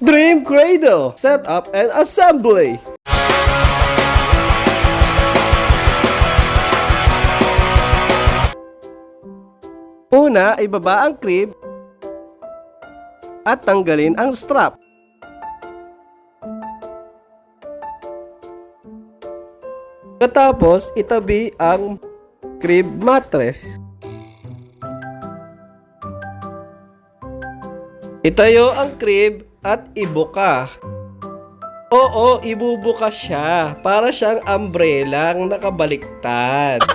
Dream Cradle Setup and Assembly. Una, ibaba ang crib at tanggalin ang strap. Katapos, itabi ang crib mattress. Itayo ang crib at ibuka. Oo, ibubuka siya. Para siyang umbrelang nakabaliktad.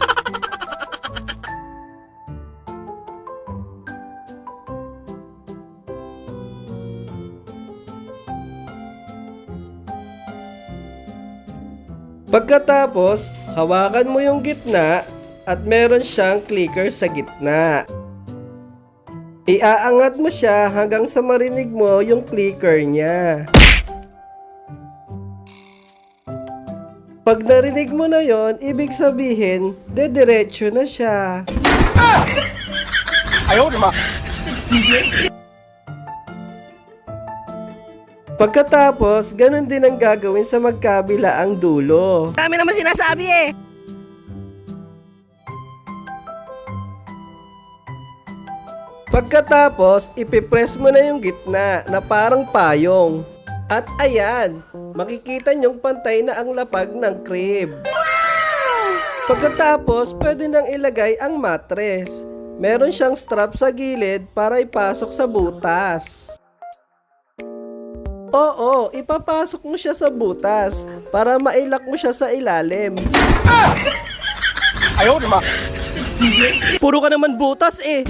Pagkatapos, hawakan mo yung gitna at meron siyang clicker sa gitna. Iaangat mo siya hanggang sa marinig mo yung clicker niya. Pag narinig mo na yon, ibig sabihin, dediretso na siya. Ayaw naman. Pagkatapos, ganun din ang gagawin sa magkabila ang dulo. Dami naman sinasabi eh. Pagkatapos, ipipress mo na yung gitna na parang payong. At ayan, makikita nyong pantay na ang lapag ng crib. Pagkatapos, pwede nang ilagay ang mattress. Meron siyang strap sa gilid para ipasok sa butas. Oo, ipapasok mo siya sa butas para mailak mo siya sa ilalim. Ayaw naman. Puro ka naman butas eh.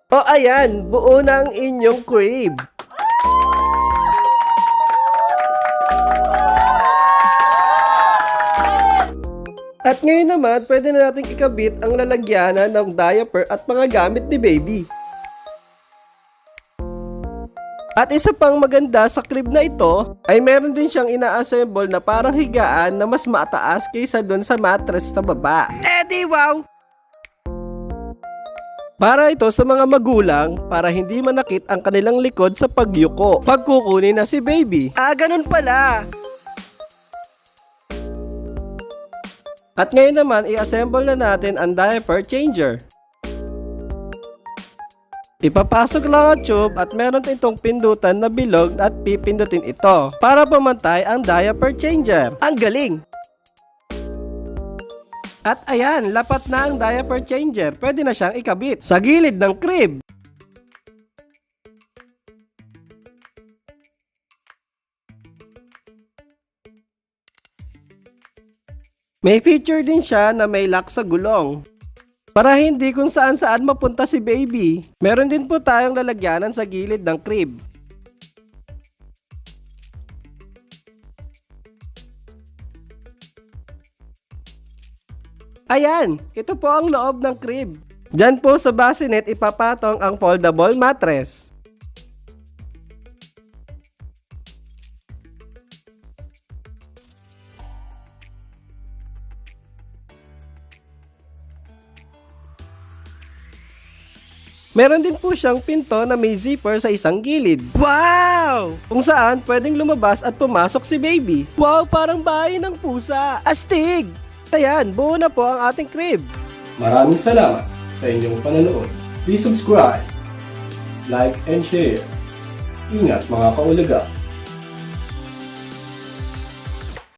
O ayan, buo na ang inyong crib. At ngayon naman, pwede na natin ikabit ang lalagyanan ng diaper at mga gamit ni baby. At isa pang maganda sa crib na ito, ay meron din siyang ina-assemble na parang higaan na mas mataas kaysa dun sa mattress sa baba. Eddie, wow. Para ito sa mga magulang para hindi manakit ang kanilang likod sa pagyuko pag kukunin na si baby. Ah, ganun pala. At ngayon naman, i-assemble na natin ang diaper changer. Ipapasok lang ang tube at meron itong pindutan na bilog at pipindutin ito para pumantay ang diaper changer. Ang galing! At ayan, lapat na ang diaper changer. Pwede na siyang ikabit sa gilid ng crib. May feature din siya na may lock sa gulong. Para hindi kung saan-saan mapunta si baby. Meron din po tayong lalagyanan sa gilid ng crib. Ayan, ito po ang loob ng crib. Diyan po sa bassinet ipapatong ang foldable mattress. Meron din po siyang pinto na may zipper sa isang gilid. Wow! Kung saan pwedeng lumabas at pumasok si baby. Wow, parang bahay ng pusa. Astig! Ayan, buo na po ang ating crib. Maraming salamat sa inyong panonood. Please subscribe, like, and share. Ingat mga kaulaga.